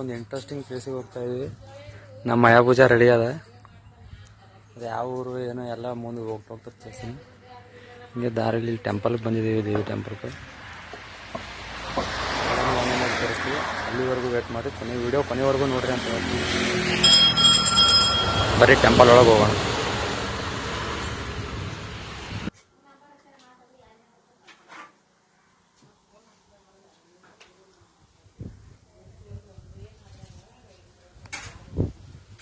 ಒಂದು ಇಂಟ್ರೆಸ್ಟಿಂಗ್ ಪ್ಲೇಸಿಗೆ ಹೋಗ್ತಾ ಇದೀವಿ. ನಮ್ಮ ಮಯಾಪೂಜಾ ರೆಡಿ ಅದ. ಅದು ಯಾವ ಊರು ಏನೋ ಎಲ್ಲ ಮುಂದೆ ಹೋಗ್ತಾ ತೋರಿಸ್ತೀನಿ. ಹಿಂಗೆ ದಾರಿಲಿ ಟೆಂಪಲ್ಗೆ ಬಂದಿದ್ದೀವಿ, ದೇವಿ ಟೆಂಪಲ್ಗೆ. ತೋರಿಸ್ತೀವಿ, ಅಲ್ಲಿವರೆಗೂ ವೇಟ್ ಮಾಡಿ ಕೊನೆವರೆಗೂ ನೋಡ್ರಿ ಅಂತ ಹೇಳ್ತೀವಿ. ಬರೀ ಟೆಂಪಲ್ ಒಳಗೆ ಹೋಗೋಣ.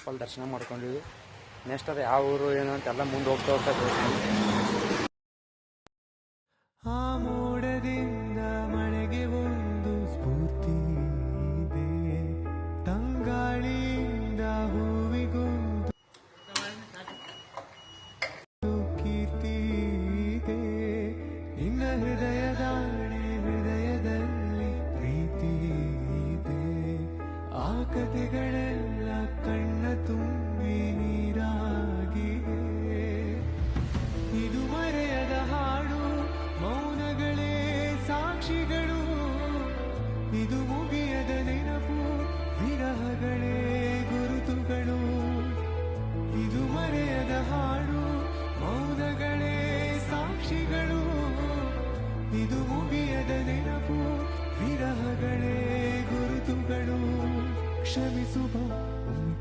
ಟೆಂಪಲ್ ದರ್ಶನ ಮಾಡ್ಕೊಂಡಿದ್ವಿ. ನೆಕ್ಸ್ಟ್ ಅದು ಯಾವ ಊರು ಏನು ಅಂತೆಲ್ಲ ಮುಂದೆ ಹೋಗ್ತಾ ತೋರಿಸ್ತೀನಿ. ಆ ಮೋಡದಿಂದ ಮಳೆಗೆ ಒಂದು ಸ್ಫೂರ್ತಿ ಇದೆ, ತಂಗಾಳಿಯಿಂದ ಹೂವಿಗೊಂದು ಕೀರ್ತಿ ಇದೆ. ನಿನ್ನ ಹೃದಯದಲ್ಲಿ ಪ್ರೀತಿ ಇದೆ. ಆ ಕಥೆಗಳೆಲ್ಲ ಕಣ್ಣ ತುಂಬಿ ನೀರಾಗಿದೆ. ಇದು ಮರೆಯದ ಹಾಡು, ಮೌನಗಳೇ ಸಾಕ್ಷಿಗಳು. ಇದು ಮುಗಿಯದ ನೆನಪು, ವಿರಹಗಳೇ ಗುರುತುಗಳು. ಇದು ಮರೆಯದ ಹಾಡು, ಮೌನಗಳೇ ಸಾಕ್ಷಿಗಳು. ಇದು ಮುಗಿಯದ ನೆನಪು, ವಿರಹಗಳೇ ಗುರುತುಗಳು. ಕ್ಷಮಿಸುವ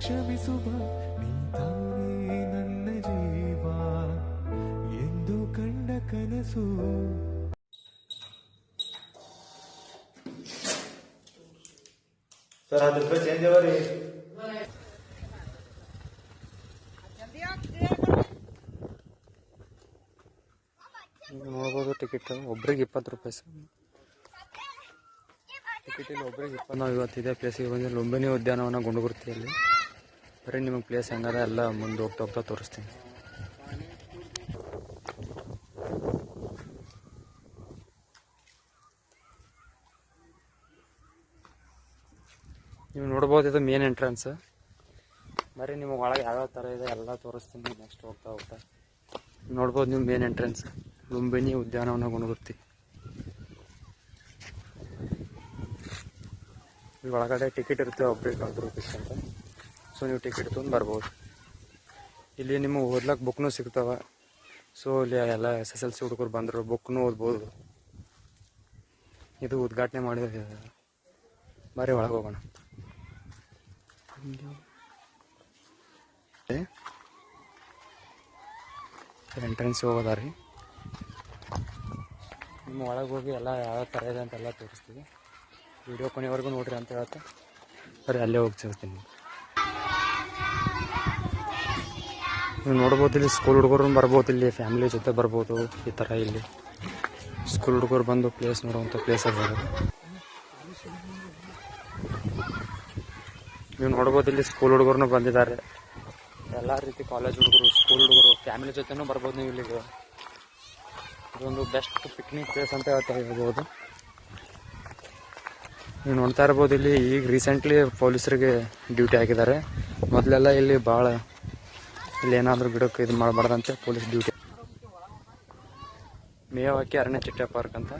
ಕ್ಷಮಿಸುವ, ನೀ ತಾನೇ ನನ್ನ ಜೀವ ಎಂದು ಕಂಡ ಕನಸು. ಸರ್ 10 ರೂಪಾಯಿ ಚೇಂಜ್ ಅವರಿ. ನೋಡ್ಬೋದು ಟಿಕೆಟ್ ಒಬ್ರಿಗೆ 20 ರೂಪಾಯಿ ಸರ್. ಟಿಕೆಟ್ ಇಲ್ಲಿ ಒಬ್ರಿಗೆ 20. ನಾವು ಇವತ್ತು ಇದೇ ಪ್ಲೇಸಿಗೆ ಬಂದು ಲುಂಬಿನಿ ಉದ್ಯಾನವನ ಗುಂಡುಗುರ್ತಿಯಲ್ಲಿ. ಬರೀ ನಿಮಗೆ ಪ್ಲೇಸ್ ಹೆಂಗದ ಎಲ್ಲ ಮುಂದೆ ಹೋಗ್ತಾ ತೋರಿಸ್ತೀನಿ. ನೀವು ನೋಡ್ಬೋದು, ಇದು ಮೇನ್ ಎಂಟ್ರೆನ್ಸ್. ಬರೀ ನಿಮಗೆ ಒಳಗೆ ಯಾವ್ಯಾವ ಥರ ಇದೆ ಎಲ್ಲ ತೋರಿಸ್ತೀನಿ ನೆಕ್ಸ್ಟ್ ಹೋಗ್ತಾ. ನೋಡ್ಬೋದು ನೀವು ಮೇನ್ ಎಂಟ್ರೆನ್ಸ್, ಲುಂಬಿನಿ ಉದ್ಯಾನವನ ಗುಂಡುಗುರ್ತಿ. ಇಲ್ಲಿ ಒಳಗಡೆ ಟಿಕೆಟ್ ಇರುತ್ತೆ, ಒಬ್ರಿಗೆ 20 ರೂಪೀಸ್ ಅಂತ. ಸೊ ನೀವು ಟಿಕೆಟ್ ತೊಗೊಂಡು ಬರ್ಬೋದು. ಇಲ್ಲಿ ನಿಮಗೆ ಓದ್ಲಕ್ಕೆ ಬುಕ್ನೂ ಸಿಗ್ತಾವೆ. ಸೊ ಇಲ್ಲಿ ಎಲ್ಲ SSLC ಹುಡುಗರು ಬಂದರು, ಬುಕ್ನೂ ಓದ್ಬೋದು. ಇದು ಉದ್ಘಾಟನೆ ಮಾಡಿದ. ಬರೀ ಒಳಗೆ ಹೋಗೋಣ. ಎಂಟ್ರೆನ್ಸ್ ಹೋಗೋದಾರಿ. ನಿಮ್ಮ ಒಳಗೆ ಹೋಗಿ ಎಲ್ಲ ಯಾವ ಥರ ಇದೆ ಅಂತೆಲ್ಲ ತೋರಿಸ್ತೀವಿ. ವಿಡಿಯೋ ಕೊನೆವರೆಗೂ ನೋಡ್ರಿ ಅಂತ ಹೇಳ್ತಾ ಬರೀ ಅಲ್ಲೇ ಹೋಗಿ ಸಿಗ್ತೀನಿ. ನೀವು ನೋಡ್ಬೋದು, ಇಲ್ಲಿ ಸ್ಕೂಲ್ ಹುಡುಗರು ಬರ್ಬೋದು, ಇಲ್ಲಿ ಫ್ಯಾಮಿಲಿ ಜೊತೆ ಬರ್ಬೋದು. ಈ ಥರ ಇಲ್ಲಿ ಸ್ಕೂಲ್ ಹುಡುಗರು ಬಂದು ಪ್ಲೇಸ್ ನೋಡುವಂಥ ಪ್ಲೇಸ್ ಅದ. ನೀವು ನೋಡ್ಬೋದು, ಇಲ್ಲಿ ಸ್ಕೂಲ್ ಹುಡುಗರು ಬಂದಿದ್ದಾರೆ. ಎಲ್ಲ ರೀತಿ ಕಾಲೇಜ್ ಹುಡುಗರು, ಸ್ಕೂಲ್ ಹುಡುಗರು, ಫ್ಯಾಮಿಲಿ ಜೊತೆನೂ ಬರ್ಬೋದು ನೀವು ಇಲ್ಲಿಗೆ. ಇದೊಂದು ಬೆಸ್ಟ್ ಪಿಕ್ನಿಕ್ ಪ್ಲೇಸ್ ಅಂತ ಹೇಳ್ಬೋದು. ನೀವು ನೋಡ್ತಾ ಇರ್ಬೋದು, ಇಲ್ಲಿ ಈಗ ರೀಸೆಂಟ್ಲಿ ಪೊಲೀಸರಿಗೆ ಡ್ಯೂಟಿ ಹಾಕಿದ್ದಾರೆ. ಮೊದಲೆಲ್ಲ ಇಲ್ಲಿ ಭಾಳ ಇಲ್ಲಿ ಏನಾದರೂ ಗಿಡಕ್ಕೆ ಇದು ಮಾಡಬಾರ್ದಂತೆ ಪೊಲೀಸ್ ಡ್ಯೂಟಿ. ಮೇವಾಕಿ ಅರಣ್ಯ ಚಿಟ್ಟೆ ಪಾರ್ಕ್ ಅಂತ.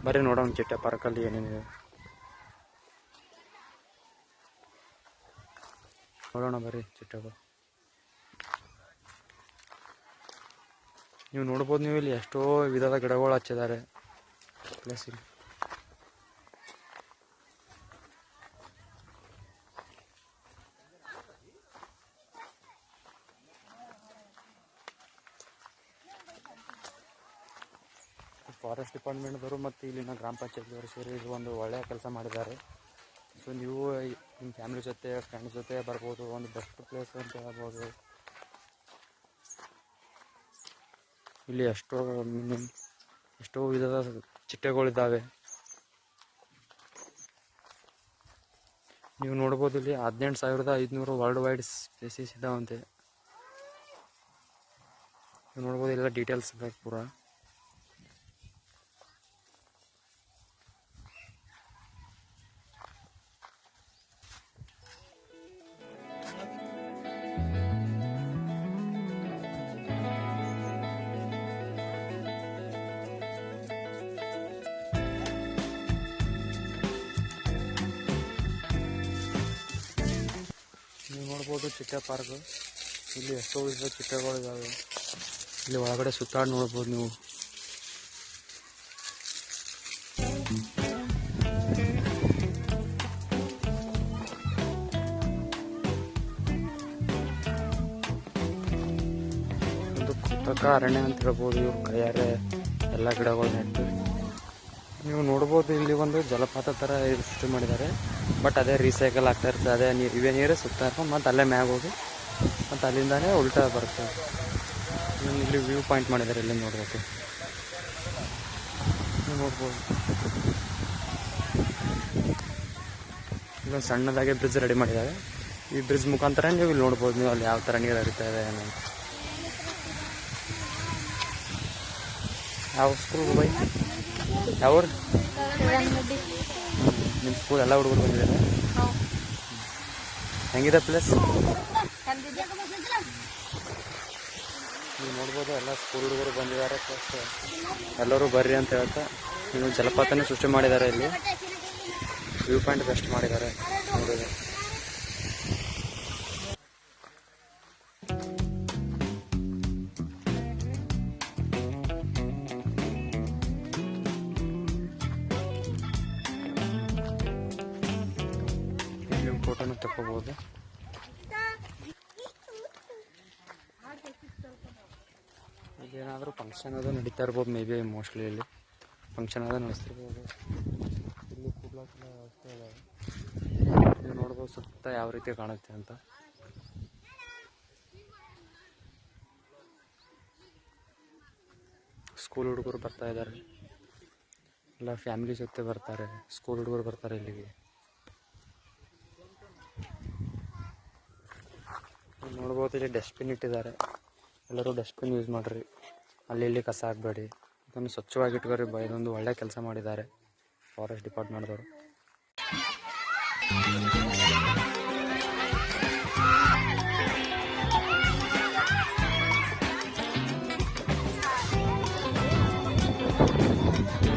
ಬರೀ ನೋಡೋಣ ಚಿಟ್ಟೆ ಪಾರ್ಕಲ್ಲಿ ಏನೇನಿದೆ ನೋಡೋಣ. ಬರೀ ಚಿಟ್ಟೆಗಳು ನೀವು ನೋಡ್ಬೋದು. ನೀವು ಇಲ್ಲಿ ಎಷ್ಟೋ ವಿಧದ ಗಿಡಗಳು ಹಚ್ಚಿದ್ದಾರೆ ಪ್ಲೇಸ್. ಇಲ್ಲಿ ಫಾರೆಸ್ಟ್ ಡಿಪಾರ್ಟ್ಮೆಂಟ್ದವರು ಮತ್ತು ಇಲ್ಲಿನ ಗ್ರಾಮ ಪಂಚಾಯತ್ದವರು ಸೇರಿ ಇದು ಒಂದು ಒಳ್ಳೆಯ ಕೆಲಸ ಮಾಡಿದ್ದಾರೆ. ಸೊ ನೀವು ನಿಮ್ಮ ಫ್ಯಾಮಿಲಿ ಜೊತೆ, ಫ್ರೆಂಡ್ಸ್ ಜೊತೆ ಬರ್ಬೋದು. ಒಂದು ಬೆಸ್ಟ್ ಪ್ಲೇಸ್ ಅಂತ ಹೇಳ್ಬೋದು. ಇಲ್ಲಿ ಎಷ್ಟೋ ವಿಧದ ಚಿಟ್ಟೆಗಳಿದ್ದಾವೆ. ನೀವು ನೋಡ್ಬೋದು, ಇಲ್ಲಿ 18,500 ವರ್ಲ್ಡ್ ವೈಡ್ ಸ್ಪೀಸೀಸ್ ಇದ್ದಾವಂತೆ. ನೀವು ನೋಡ್ಬೋದು, ಎಲ್ಲ ಡೀಟೇಲ್ಸ್ ಬೇಕು ಪೂರ. ನೋಡ್ಬೋದು ಚಿಟ್ಟೆ ಪಾರ್ಕ್. ಇಲ್ಲಿ ಎಷ್ಟೋ ವಿಧದ ಚಿಟ್ಟೆಗಳು ಇದ್ದಾವೆ. ಇಲ್ಲಿ ಒಳಗಡೆ ಸುತ್ತಾಡಿ ನೋಡ್ಬೋದು ನೀವು. ಒಂದು ಕೃತಕ ಅರಣ್ಯ ಅಂತ ಹೇಳ್ಬೋದು. ಇವ್ರ ಕೈಯಾರೆ ಎಲ್ಲ ಗಿಡಗಳು ನೆಟ್ಟು ನೀವು ನೋಡ್ಬೋದು. ಇಲ್ಲಿ ಒಂದು ಜಲಪಾತ ಥರ ಸೃಷ್ಟಿ ಮಾಡಿದ್ದಾರೆ. ಬಟ್ ಅದೇ ರೀಸೈಕಲ್ ಆಗ್ತಾ ಇರ್ತದೆ. ಅದೇ ಇವೇ ನೀರು ಸುತ್ತಾ ಇರ್ತಾರೆ ಮತ್ತು ಅಲ್ಲೇ ಮ್ಯಾಗ ಹೋಗಿ ಮತ್ತು ಅಲ್ಲಿಂದಾನೇ ಉಲ್ಟಾ ಬರುತ್ತೆ. ಇಲ್ಲಿ ವ್ಯೂ ಪಾಯಿಂಟ್ ಮಾಡಿದ್ದಾರೆ. ಇಲ್ಲಿ ನೋಡಬೇಕು, ನೀವು ನೋಡ್ಬೋದು. ಇಲ್ಲೊಂದು ಸಣ್ಣದಾಗಿ ಬ್ರಿಡ್ಜ್ ರೆಡಿ ಮಾಡಿದ್ದಾರೆ. ಈ ಬ್ರಿಡ್ಜ್ ಮುಖಾಂತರ ನೀವು ಇಲ್ಲಿ ನೋಡ್ಬೋದು ನೀವು ಅಲ್ಲಿ ಯಾವ ಥರ ನೀರು ಹರಿತಾ ಇದೆ ಏನೋ. ಯಾವ ಸ್ಕೂಲ್ ಬೈ ಯಾವ್ರು? ನಿಮ್ಮ ಸ್ಕೂಲ್ ಎಲ್ಲ ಹುಡುಗರು ಬಂದಿದ್ದಾರೆ. ಹೆಂಗಿದೆ ಪ್ಲೇಸ್? ನೀವು ನೋಡ್ಬೋದು ಎಲ್ಲ ಸ್ಕೂಲ್ ಹುಡುಗರು ಬಂದಿದ್ದಾರೆ. ಪ್ಲಸ್ ಎಲ್ಲರೂ ಬರ್ರಿ ಅಂತ ಹೇಳ್ತಾ ನೀವು ಜಲಪಾತನೇ ಸೃಷ್ಟಿ ಮಾಡಿದ್ದಾರೆ. ಇಲ್ಲಿ ವ್ಯೂ ಪಾಯಿಂಟ್ ಬೆಸ್ಟ್ ಮಾಡಿದ್ದಾರೆ ನೋಡಿದ್ರೆ. ಇಲ್ಲಿ ಒಂದು ಫೋಟೋನು ತಗೋಬೋದು. ಏನಾದರೂ ಫಂಕ್ಷನ್ ಅದು ನಡೀತಾ ಇರ್ಬೋದು. ಮೇ ಬಿ ಮೋಸ್ಟ್ಲಿ ಇಲ್ಲಿ ಫಂಕ್ಷನ್ ಅದು ನಡೆಸ್ತಿರ್ಬೋದು. ಇಲ್ಲಿ ಕೂಡ್ಲಾಕೆಲ್ಲ ವ್ಯವಸ್ಥೆ ಇದಾವೆ. ನೀವು ನೋಡ್ಬೋದು ಸುತ್ತ ಯಾವ ರೀತಿ ಕಾಣುತ್ತೆ ಅಂತ. ಸ್ಕೂಲ್ ಹುಡುಗರು ಬರ್ತಾ ಇದ್ದಾರೆ. ಎಲ್ಲ ಫ್ಯಾಮಿಲಿ ಜೊತೆ ಬರ್ತಾರೆ. ಸ್ಕೂಲ್ ಹುಡುಗರು ಬರ್ತಾರೆ ಇಲ್ಲಿಗೆ. ನೋಡ್ಬೋದು ಇಲ್ಲಿ ಡಸ್ಟ್ಬಿನ್ ಇಟ್ಟಿದ್ದಾರೆ. ಎಲ್ಲರೂ ಡಸ್ಟ್ಬಿನ್ ಯೂಸ್ ಮಾಡಿರಿ. ಅಲ್ಲಿ ಇಲ್ಲಿ ಕಸ ಹಾಕಬೇಡಿ. ಇದನ್ನು ಸ್ವಚ್ಛವಾಗಿ ಇಟ್ಕೊರಿ. ಇದೊಂದು ಒಳ್ಳೆ ಕೆಲಸ ಮಾಡಿದ್ದಾರೆ ಫಾರೆಸ್ಟ್ ಡಿಪಾರ್ಟ್ಮೆಂಟ್ದವರು.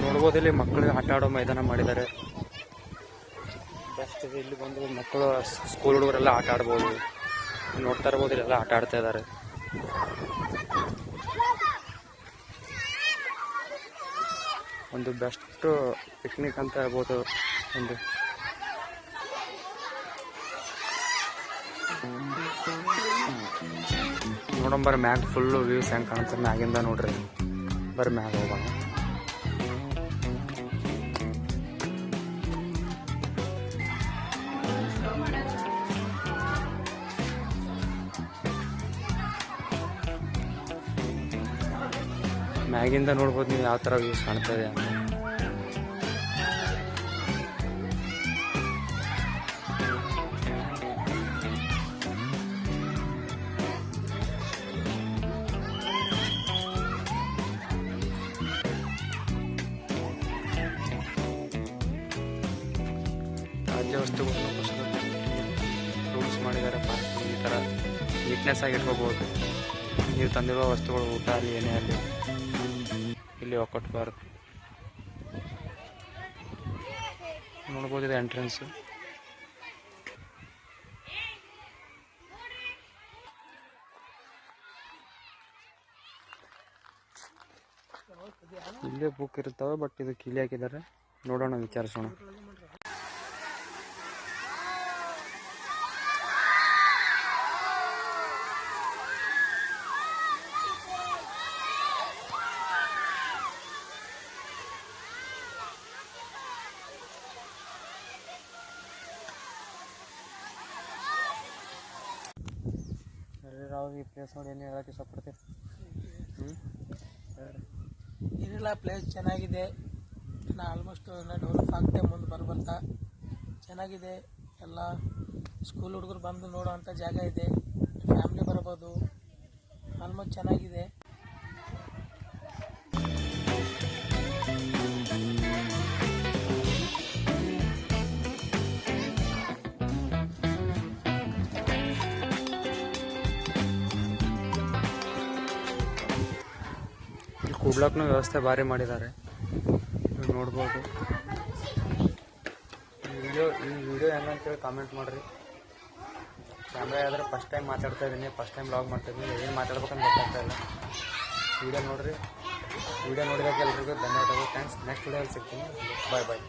ನೋಡ್ಬೋದು ಇಲ್ಲಿ ಮಕ್ಕಳಿಗೆ ಆಟ ಆಡೋ ಮೈದಾನ ಮಾಡಿದ್ದಾರೆ. ಬೆಸ್ಟ್ ಇದೆ. ಇಲ್ಲಿ ಬಂದು ಮಕ್ಕಳು ಸ್ಕೂಲ್ ಹುಡುಗರೆಲ್ಲ ಆಟ ಆಡ್ಬೋದು. ನೋಡ್ತಾ ಇರ್ಬೋದು ಇಲ್ಲೆಲ್ಲ ಆಟ ಆಡ್ತಾ ಇದ್ದಾರೆ. ಒಂದು ಬೆಸ್ಟ್ ಪಿಕ್ನಿಕ್ ಅಂತ ಹೇಳ್ಬೋದು. ಒಂದು ನೋಡಂಬರ ಮ್ಯಾಗ ಫುಲ್ಲು ವ್ಯೂಸ್ ಹೆಂಗೆ ಕಾಣುತ್ತೆ ಮ್ಯಾಗಿಂದ ನೋಡ್ರಿ. ಬರೀ ಮ್ಯಾಗ ಹೋಗೋಣ. ಮ್ಯಾಗಿಂದ ನೋಡ್ಬೋದು ನೀವು ಯಾವ ಥರ ವ್ಯೂಸ್ ಕಾಣ್ತಾ ಇದೆ ಅಂತ. ರಾಜ್ಯ ವಸ್ತುಗಳನ್ನು ರೂಲ್ಸ್ ಮಾಡಿದ್ದಾರೆ. ಪಾರ್ಕ್ ಈ ಥರ ನೀಟ್ನೆಸ್ ಆಗಿ ಇಟ್ಕೋಬೋದು. ನೀವು ತಂದಿರುವ ವಸ್ತುಗಳು ಊಟ ಅಲ್ಲಿ ಏನೇ ಅಲ್ಲಿ ಇಲ್ಲಿ ಒಕ್ಕಟ್ಬಾರ್ದು. ನೋಡ್ಬೋದು ಇದು ಎಂಟ್ರೆನ್ಸ್. ಇಲ್ಲೇ ಬುಕ್ ಇರ್ತಾವೆ. ಬಟ್ ಇದು ಕೀಲಿ ಹಾಕಿದ್ದಾರೆ. ನೋಡೋಣ, ವಿಚಾರಿಸೋಣ. ರಾವ್ ಈ ಪ್ಲೇಸ್ ನೋಡಿ ಏನು ಹೇಳಕ್ಕೆ ಇಷ್ಟಪಡ್ತೀವಿ? ಏನಿಲ್ಲ, ಪ್ಲೇಸ್ ಚೆನ್ನಾಗಿದೆ. ಆಲ್ಮೋಸ್ಟ್ ಡೆವಲಪ್ ಆಗ್ತೇ ಮುಂದೆ ಬರ್ಬರ್ತಾ ಚೆನ್ನಾಗಿದೆ. ಎಲ್ಲ ಸ್ಕೂಲ್ ಹುಡುಗರು ಬಂದು ನೋಡೋವಂಥ ಜಾಗ ಇದೆ. ಫ್ಯಾಮಿಲಿ ಬರ್ಬೋದು. ಆಲ್ಮೋಸ್ಟ್ ಚೆನ್ನಾಗಿದೆ. ಕೂಡ್ಲಕ್ಕೂ ವ್ಯವಸ್ಥೆ ಭಾರಿ ಮಾಡಿದ್ದಾರೆ. ನೀವು ನೋಡ್ಬೋದು. ಈ ವಿಡಿಯೋ ಏನಂತೇಳಿ ಕಾಮೆಂಟ್ ಮಾಡಿರಿ. ಕ್ಯಾಮ್ರಾ ಆದ್ರೆ ಫಸ್ಟ್ ಟೈಮ್ ಮಾತಾಡ್ತಾ ಇದ್ದೀನಿ, ಫಸ್ಟ್ ಟೈಮ್ ವ್ಲಾಗ್ ಮಾಡ್ತಾ ಇದ್ದೀನಿ. ಏನು ಮಾತಾಡ್ಬೇಕಂತ ಗೊತ್ತಾಗ್ತಾ ಇಲ್ಲ. ವಿಡಿಯೋ ನೋಡಿರಿ. ವಿಡಿಯೋ ನೋಡಿದಾಗ ಎಲ್ರಿಗೂ ಧನ್ಯವಾದಗಳು. ಥ್ಯಾಂಕ್ಸ್. ನೆಕ್ಸ್ಟ್ ವಿಡಿಯೋದಲ್ಲಿ ಸಿಗ್ತೀನಿ. ಬಾಯ್ ಬಾಯ್.